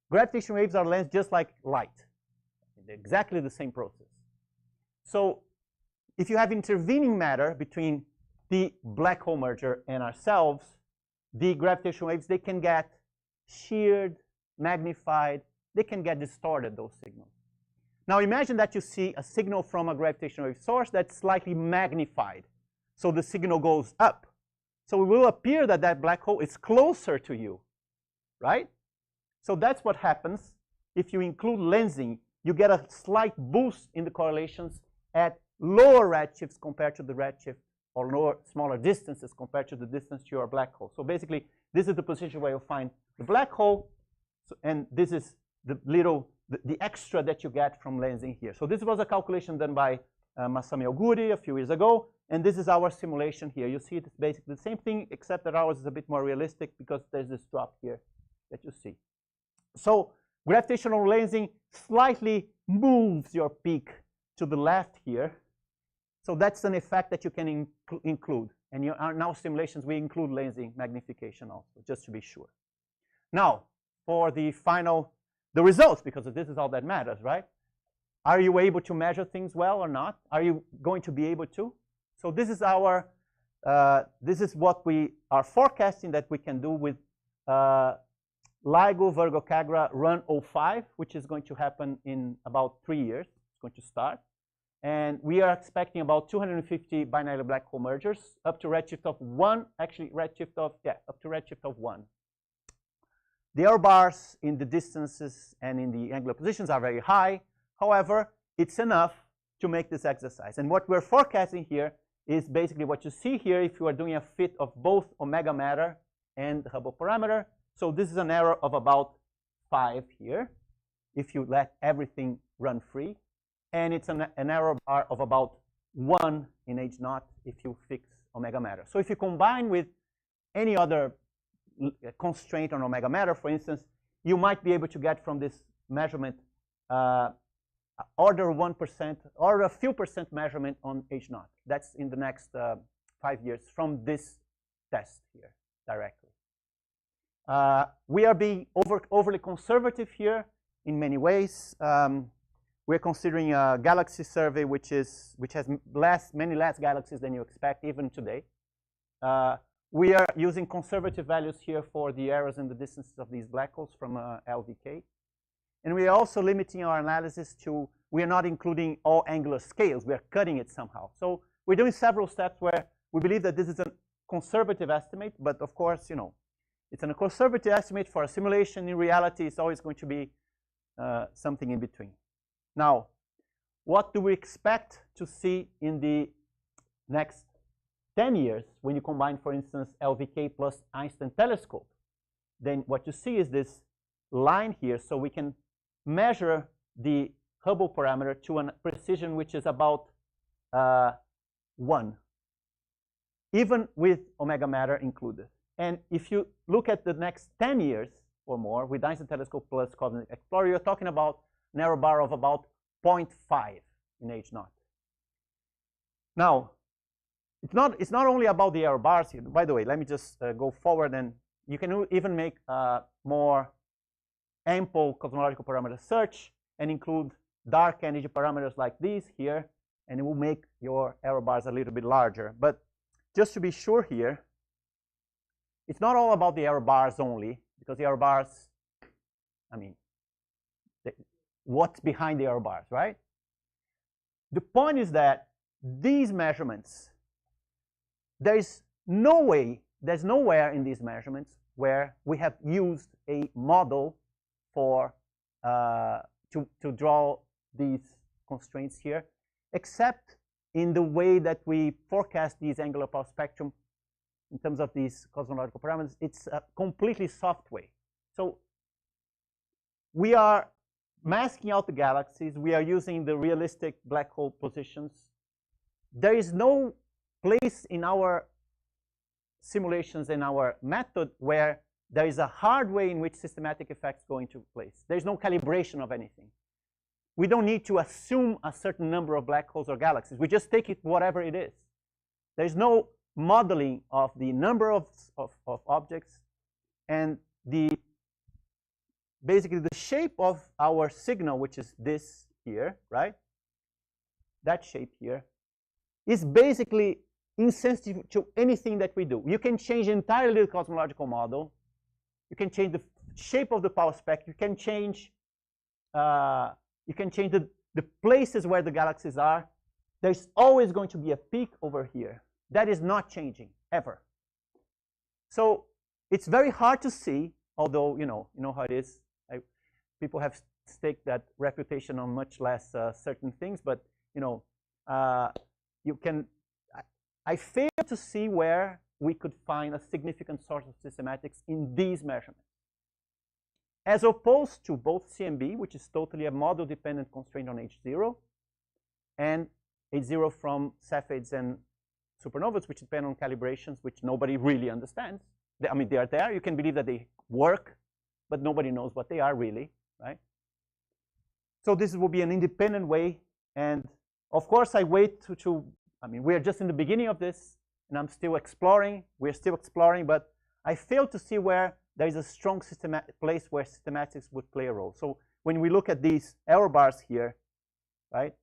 S2: gravitational waves are lensed just like light. They're exactly the same process. So if you have intervening matter between the black hole merger and ourselves, the gravitational waves, they can get sheared, magnified. They can get distorted, those signals. Now imagine that you see a signal from a gravitational wave source that's slightly magnified. So the signal goes up. So it will appear that that black hole is closer to you, right? So that's what happens if you include lensing. You get a slight boost in the correlations at lower redshifts compared to the redshift, or lower, smaller distances compared to the distance to your black hole. So basically, this is the position where you'll find the black hole, and this is the extra that you get from lensing here. So this was a calculation done by Masami Oguri a few years ago, and this is our simulation here. You see it's basically the same thing, except that ours is a bit more realistic because there's this drop here that you see. So gravitational lensing slightly moves your peak to the left here. So that's an effect that you can include. And in our now simulations, we include lensing magnification also, just to be sure. Now, for the results, because this is all that matters, right? Are you able to measure things well or not? Are you going to be able to? So this is this is what we are forecasting that we can do with LIGO Virgo Cagra Run 05, which is going to happen in about 3 years. It's going to start. And we are expecting about 250 binary black hole mergers up to redshift of 1, actually up to redshift of 1. The error bars in the distances and in the angular positions are very high. However, it's enough to make this exercise. And what we're forecasting here is basically what you see here if you are doing a fit of both omega matter and the Hubble parameter. So this is an error of about 5 here if you let everything run free. And it's an error bar of about 1 in H0 if you fix omega matter. So if you combine with any other constraint on omega matter, for instance, you might be able to get from this measurement order 1% or a few percent measurement on H0. That's in the next 5 years from this test here directly. We are being overly conservative here in many ways. We're considering a galaxy survey which has many less galaxies than you expect even today. We are using conservative values here for the errors and the distances of these black holes from LVK. And we are also limiting our analysis to, we are not including all angular scales. We are cutting it somehow. So we're doing several steps where we believe that this is a conservative estimate, but of course, you know, it's a conservative estimate for a simulation. In reality, it's always going to be something in between. Now, what do we expect to see in the next 10 years when you combine, for instance, LVK plus Einstein Telescope? Then what you see is this line here, so we can measure the Hubble parameter to a precision which is about 1, even with omega matter included. And if you look at the next 10 years or more with Einstein Telescope plus Cosmic Explorer, you're talking about an error bar of about 0.5 in H0. Now, it's not only about the error bars here. By the way, let me just go forward, and you can even make more ample cosmological parameter search and include dark energy parameters like these here, and it will make your error bars a little bit larger. But just to be sure here, it's not all about the error bars only, because the error bars, I mean, what's behind the error bars, right? The point is that these measurements, there's nowhere in these measurements where we have used a model for to draw these constraints here, except in the way that we forecast these angular power spectrum in terms of these cosmological parameters. It's a completely soft way. So we are masking out the galaxies. We are using the realistic black hole positions. There is no place in our simulations and our method where there is a hard way in which systematic effects go into place. There's no calibration of anything. We don't need to assume a certain number of black holes or galaxies. We just take it whatever it is. There's no modeling of the number of objects, and basically the shape of our signal, which is this here, right? That shape here is basically insensitive to anything that we do. You can change entirely the cosmological model. You can change the shape of the power spectrum. You can change the places where the galaxies are. There's always going to be a peak over here. That is not changing ever. So it's very hard to see, although you know how it is. People have staked that reputation on much less certain things, but you can. I fail to see where we could find a significant source of systematics in these measurements, as opposed to both CMB, which is totally a model-dependent constraint on H0, and H0 from Cepheids and supernovas, which depend on calibrations, which nobody really understands. I mean, they are there. You can believe that they work, but nobody knows what they are really, right? So this will be an independent way. And of course, I wait I mean, we are just in the beginning of this, and I'm still exploring. We're still exploring, but I fail to see where there is a strong place where systematics would play a role. So when we look at these error bars here, right,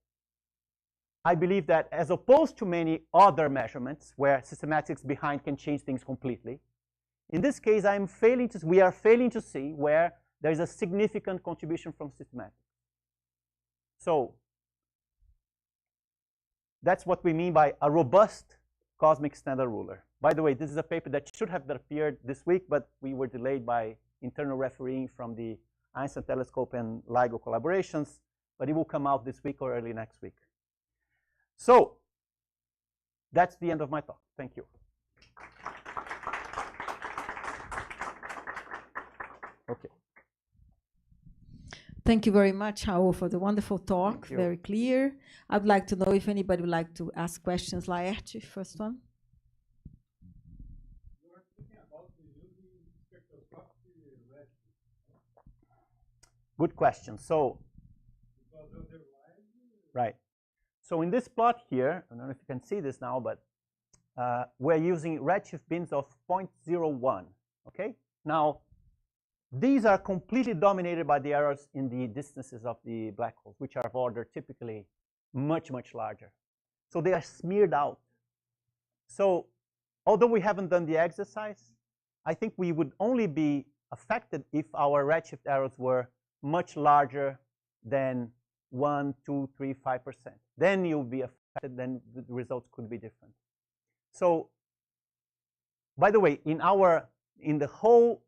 S2: I believe that as opposed to many other measurements where systematics behind can change things completely, in this case, we are failing to see where there is a significant contribution from systematics. So that's what we mean by a robust cosmic standard ruler. By the way, this is a paper that should have appeared this week, but we were delayed by internal refereeing from the Einstein Telescope and LIGO collaborations, but it will come out this week or early next week. So that's the end of my talk. Thank you. Okay.
S1: Thank you very much, Raul, for the wonderful talk. Very clear. I'd like to know if anybody would like to ask questions. Laerte, first one.
S3: You are speaking about using spectroscopy redshift.
S2: Good question. So,
S3: Because otherwise,
S2: right. So in this plot here, I don't know if you can see this now, but we're using redshift bins of 0.01. Okay. Now, these are completely dominated by the errors in the distances of the black holes, which are of order typically much, much larger. So they are smeared out. So although we haven't done the exercise, I think we would only be affected if our redshift errors were much larger than 1, 2, 3, 5%. Then you'll be affected, then the results could be different. So by the way, in the whole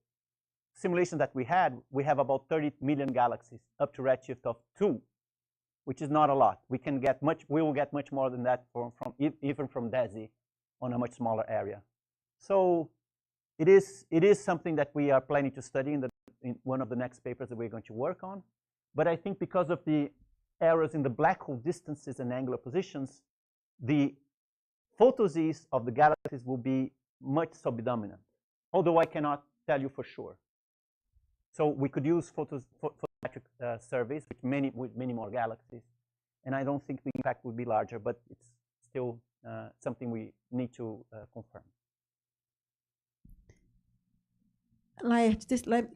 S2: simulation that we have about 30 million galaxies up to redshift of 2, which is not a lot. We will get much more than that even from DESI on a much smaller area. So it is something that we are planning to study in one of the next papers that we're going to work on. But I think because of the errors in the black hole distances and angular positions, the photoses of the galaxies will be much subdominant, although I cannot tell you for sure. So we could use photometric surveys with many more galaxies, and I don't think the impact would be larger, but it's still something we need to confirm.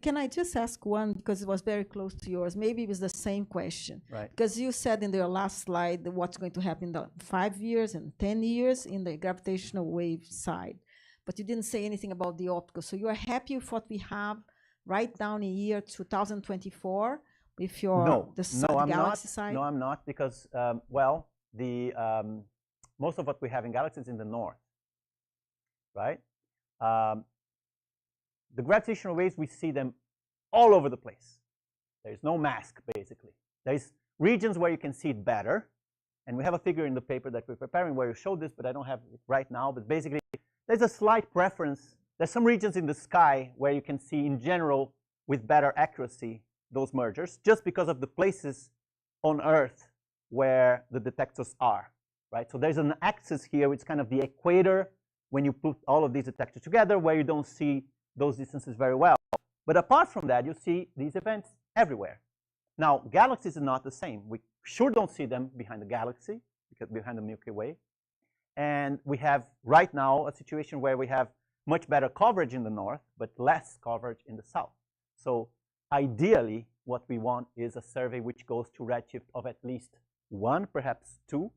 S1: Can I just ask one, because it was very close to yours? Maybe it was the same question.
S2: Right.
S1: Because you said in your last slide what's going to happen in the 5 years and 10 years in the gravitational wave side, but you didn't say anything about the optical. So you are happy with what we have right down in year 2024 with your galaxy side?
S2: No, I'm not, because most of what we have in galaxies is in the north, right? The gravitational waves, we see them all over the place. There's no mask, basically. There's regions where you can see it better, and we have a figure in the paper that we're preparing where you show this, but I don't have it right now. But basically, there's a slight preference. There's some regions in the sky where you can see, in general, with better accuracy, those mergers, just because of the places on Earth where the detectors are, right? So there's an axis here, which is kind of the equator when you put all of these detectors together, where you don't see those distances very well. But apart from that, you see these events everywhere. Now, galaxies are not the same. We sure don't see them behind the galaxy, because behind the Milky Way. And we have right now a situation where we have much better coverage in the north, but less coverage in the south. So ideally, what we want is a survey which goes to redshift of at least 1, perhaps 2,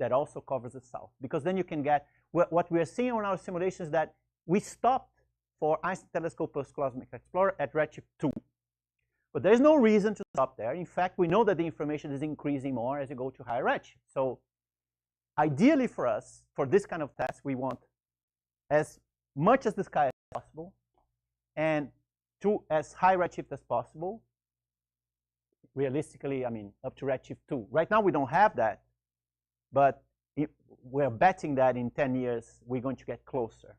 S2: that also covers the south. Because then you can get, what we are seeing on our simulations, that we stopped for Einstein Telescope plus Cosmic Explorer at redshift 2. But there's no reason to stop there. In fact, we know that the information is increasing more as you go to higher redshift. So ideally for us, for this kind of test, we want as much as the sky as possible and to as high redshift as possible. Realistically, I mean, up to redshift 2. Right now, we don't have that, but we're betting that in 10 years, we're going to get closer.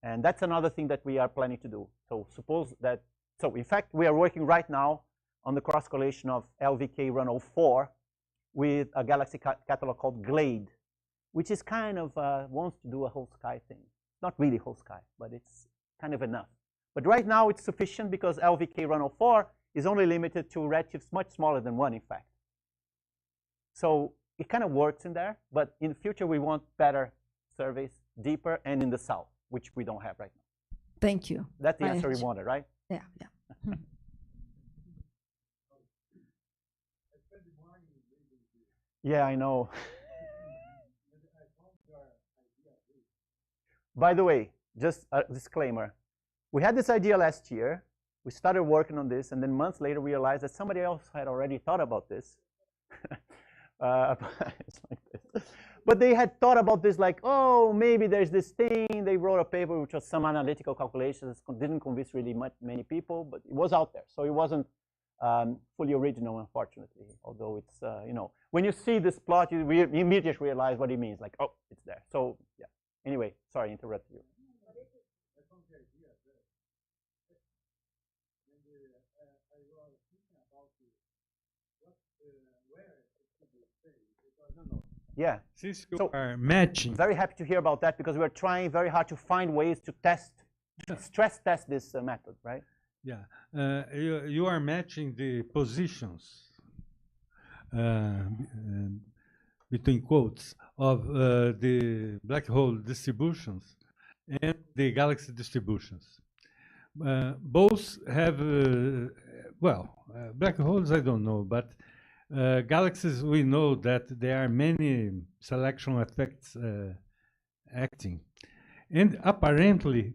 S2: And that's another thing that we are planning to do. So suppose that, so in fact, we are working right now on the cross correlation of LVK run 04 with a galaxy catalog called GLADE, which is kind of wants to do a whole sky thing. Not really whole sky, but it's kind of enough. But right now it's sufficient because LVK run 04 is only limited to redshifts much smaller than 1, in fact. So it kind of works in there, but in the future we want better surveys, deeper, and in the south, which we don't have right now.
S1: Thank you.
S2: That's the answer we wanted, right?
S1: Yeah, yeah.
S2: Yeah, I know. By the way, just a disclaimer. We had this idea last year. We started working on this, and then months later we realized that somebody else had already thought about this. It's like this. But they had thought about this like, oh, maybe there's this thing. They wrote a paper which was some analytical calculations. Didn't convince really many people, but it was out there. So it wasn't fully original, unfortunately. Although it's, you know, when you see this plot, you immediately realize what it means. Like, oh, it's there. So, yeah. Anyway, sorry, interrupted you. Yeah.
S3: Since you are matching.
S2: Very happy to hear about that because we're trying very hard to find ways to stress test this method, right?
S3: Yeah. You are matching the positions, between quotes, of the black hole distributions and the galaxy distributions. Both have, black holes, I don't know, but galaxies, we know that there are many selection effects acting. And apparently,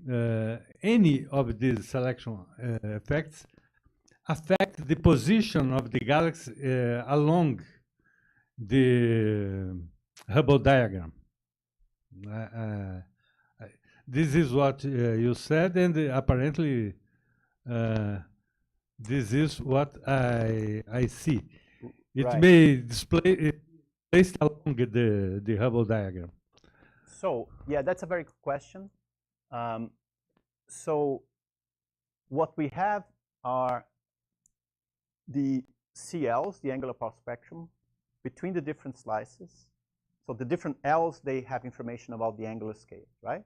S3: any of these selection effects affect the position of the galaxy along the Hubble diagram. This is what you said, and apparently this is what I see. It
S2: Right.
S3: may display it placed along the Hubble diagram.
S2: So, yeah, that's a very good question. So what we have are the CLs, the angular pulse spectrum, between the different slices. So the different L's, they have information about the angular scale, right?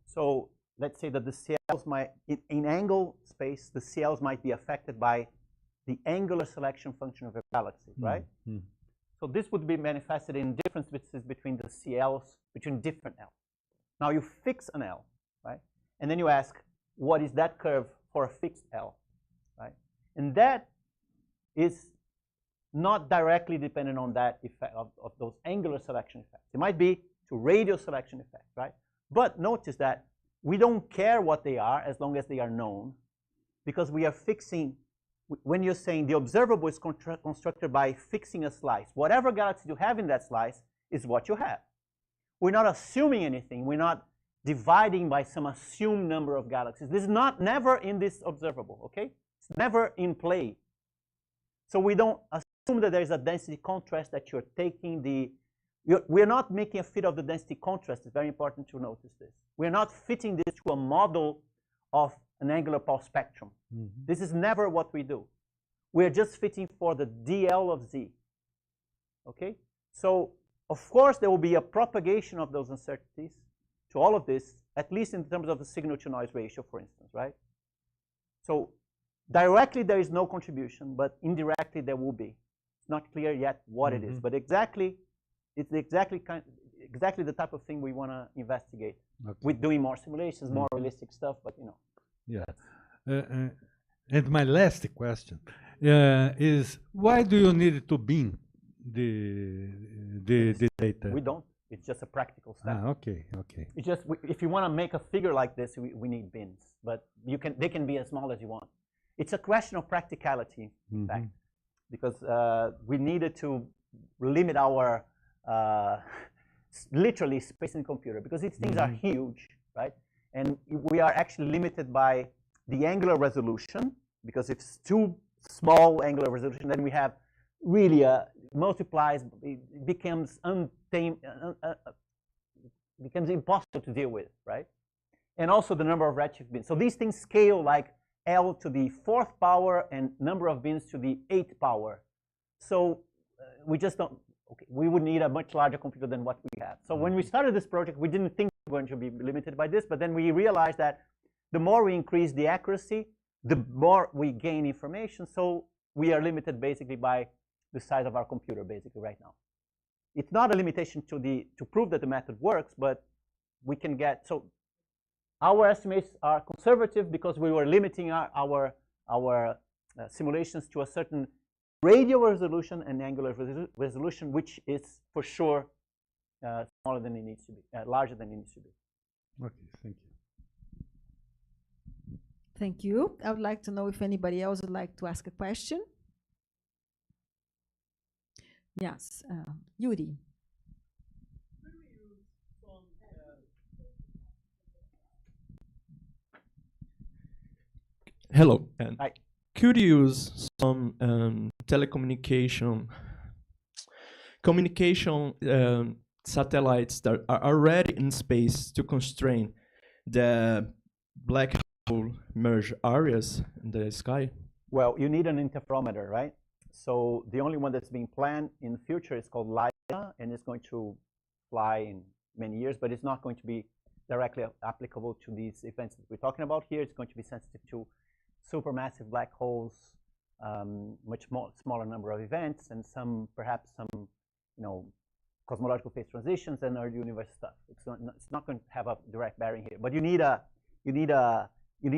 S2: So let's say that the CLs might, in angle space, the CLs might be affected by the angular selection function of a galaxy, right? So this would be manifested in differences between the CLs, between different L's. Now you fix an L, right? And then you ask, what is that curve for a fixed L, right? And that is not directly dependent on that effect of those angular selection effects. It might be to radial selection effect, right? But notice that we don't care what they are as long as they are known, because we are fixing, when you're saying the observable is constructed by fixing a slice, whatever galaxy you have in that slice is what you have. We're not assuming anything. We're not dividing by some assumed number of galaxies. This is never in this observable, okay? It's never in play. So we don't assume that there is a density contrast that you're taking we're not making a fit of the density contrast. It's very important to notice this. We're not fitting this to a model of an angular Paul spectrum. This is never what we do. We're just fitting for the dl of z. Okay? So, of course, there will be a propagation of those uncertainties to all of this, at least in terms of the signal-to-noise ratio, for instance, right? So, directly, there is no contribution, but indirectly, there will be. It's not clear yet what it is, but exactly, it's exactly the type of thing we want to investigate. With doing more simulations, more realistic stuff, but you know.
S3: Yeah. And my last question is, why do you need to bin the data?
S2: We don't. It's just a practical step.
S3: Okay.
S2: It's just, if you want to make a figure like this, we need bins. But they can be as small as you want. It's a question of practicality, in fact, because we needed to limit our literally space and computer, because these things are huge, right? And we are actually limited by the angular resolution, because if it's too small angular resolution, then we have really multiplies, it becomes becomes impossible to deal with, right? And also the number of redshift bins. So these things scale like L to the 4th power and number of bins to the 8th power. So we just don't, we would need a much larger computer than what we have. So when we started this project, we didn't think we were going to be limited by this, but then we realized that the more we increase the accuracy, the more we gain information. So we are limited basically by the size of our computer basically right now. It's not a limitation to prove that the method works, but we can get, so our estimates are conservative because we were limiting our simulations to a certain radial resolution and angular resolution, which is for sure smaller than it needs to be, larger than it needs to be.
S3: Okay, thank you.
S1: Thank you. I would like to know if anybody else would like to ask a question. Yes, Yuri.
S4: Hello.
S2: Hi.
S4: Could you use some communication satellites that are already in space to constrain the black hole merge areas in the sky?
S2: Well, you need an interferometer, right? So the only one that's being planned in the future is called LIDA, and it's going to fly in many years, but it's not going to be directly applicable to these events that we're talking about here. It's going to be sensitive to supermassive black holes, much smaller number of events, and perhaps some, cosmological phase transitions and early universe stuff. It's not going to have a direct bearing here, but you need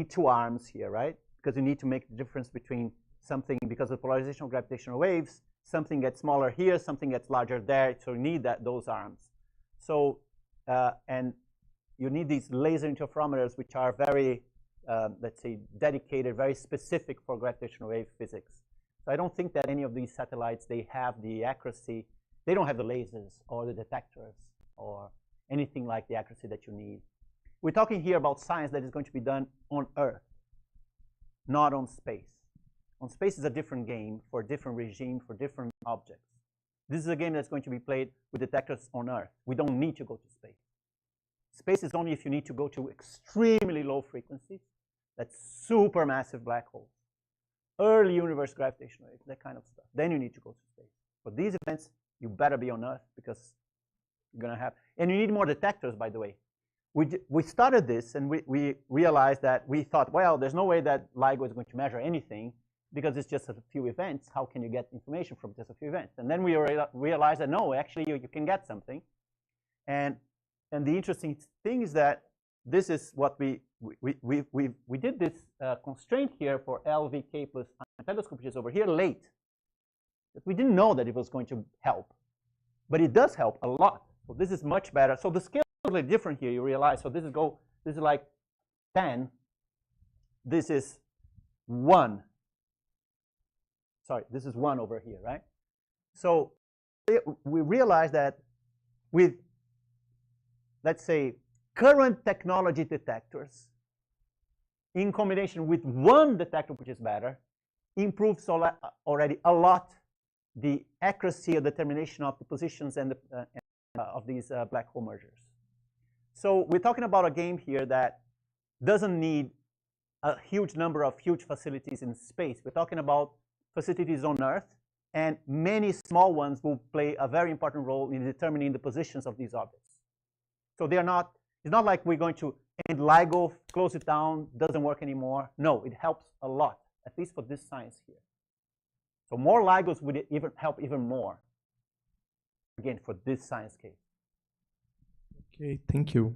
S2: two arms here, right? Because you need to make the difference between something, because of polarization of gravitational waves, something gets smaller here, something gets larger there, so you need those arms. So, and you need these laser interferometers, which are very, let's say, dedicated, very specific for gravitational wave physics. So I don't think that any of these satellites, they have the accuracy, they don't have the lasers or the detectors or anything like the accuracy that you need. We're talking here about science that is going to be done on Earth, not on space. On space is a different game for a different regime, for different objects. This is a game that's going to be played with detectors on Earth. We don't need to go to space. Space is only if you need to go to extremely low frequencies, that's supermassive black holes, early universe gravitational waves, that kind of stuff. Then you need to go to space. For these events, you better be on Earth because you're going to have, and you need more detectors, by the way. We started this and we realized that we thought, well, there's no way that LIGO is going to measure anything because it's just a few events. How can you get information from just a few events? And then we realized that no, actually you can get something. And the interesting thing is that this is what we did this constraint here for LVK plus Einstein Telescope, which is over here late. But we didn't know that it was going to help. But it does help a lot. So this is much better. So the scale is totally different here, you realize. So this is like 10. This is 1. Sorry, this is 1 over here, right? So we realize that with, let's say, current technology detectors, in combination with one detector, which is better, improves already a lot the accuracy or determination of the positions and of these black hole mergers. So we're talking about a game here that doesn't need a huge number of huge facilities in space. We're talking about facilities on Earth, and many small ones will play a very important role in determining the positions of these objects. So they are not, it's not like we're going to end LIGO, close it down, doesn't work anymore. No, it helps a lot, at least for this science here. So more LIGOs would even help even more, again, for this science case.
S4: Okay, thank you.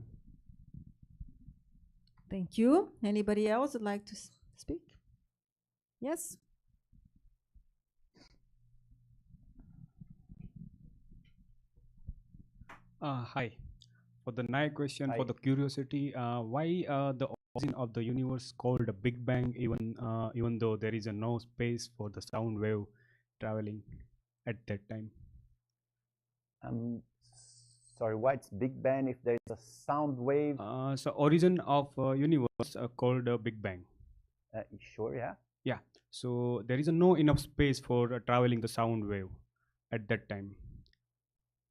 S1: Thank you. Anybody else would like to speak? Yes?
S5: Hi. For the night question,
S2: Hi.
S5: for the curiosity, why the origin of the universe called a Big Bang, even though there is no space for the sound wave traveling at that time?
S2: Sorry, why it's Big Bang if there's a sound wave?
S5: So origin of universe called Big Bang.
S2: Sure, yeah.
S5: Yeah. So there is no enough space for traveling the sound wave at that time.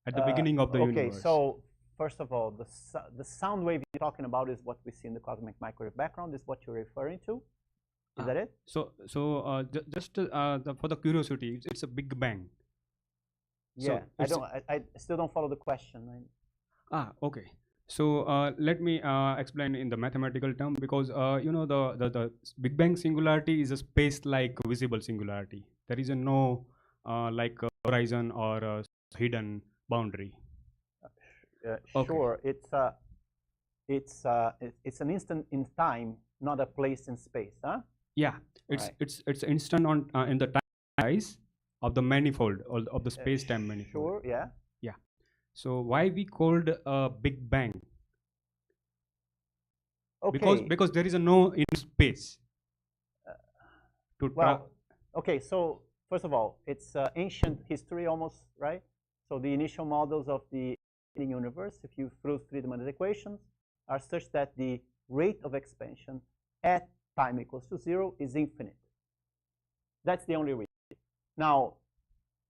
S5: At the beginning of the universe.
S2: Okay, so first of all, the sound wave you're talking about is what we see in the cosmic microwave background, is what you're referring to? Is that it?
S5: So just for the curiosity, it's a Big Bang.
S2: Yeah,
S5: so
S2: I still don't follow the question.
S5: Okay. So let me explain in the mathematical term, because you know the Big Bang singularity is a space-like visible singularity. There is no like horizon or hidden boundary.
S2: Sure, it's an instant in time, not a place in space, huh?
S5: Yeah, it's instant on in the time size of the manifold or of the space-time manifold.
S2: Sure, yeah.
S5: Yeah. So why we called Big Bang?
S2: Okay.
S5: Because there is no in space.
S2: Well, okay. So first of all, it's ancient history almost, right? So the initial models of the universe, if you through three-dimensional equations, are such that the rate of expansion at time equals to 0 is infinite. That's the only reason. Now,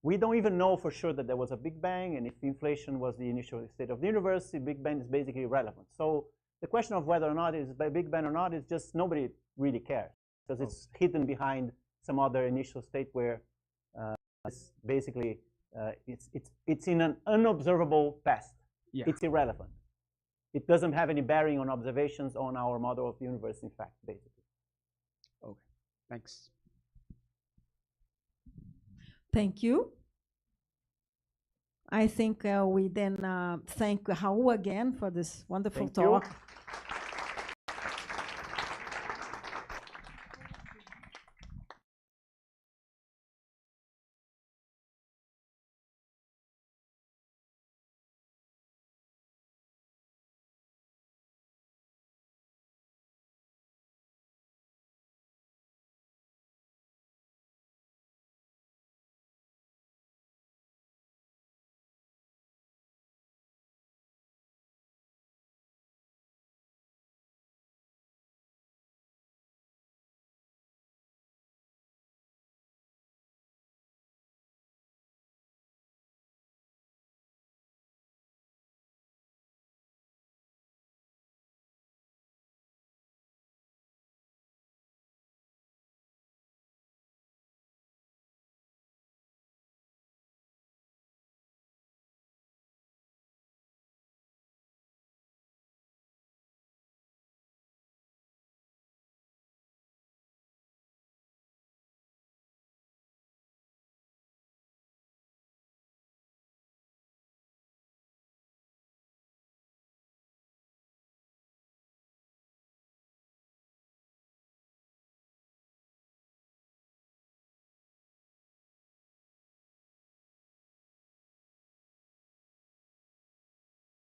S2: we don't even know for sure that there was a Big Bang, and if inflation was the initial state of the universe, the Big Bang is basically irrelevant. So the question of whether or not it's a Big Bang or not is just nobody really cares, because it's hidden behind some other initial state where it's basically it's in an unobservable past.
S5: Yeah.
S2: It's irrelevant. It doesn't have any bearing on observations on our model of the universe, in fact, basically.
S5: Okay, thanks.
S1: Thank you. I think we then thank Raul again for this wonderful talk.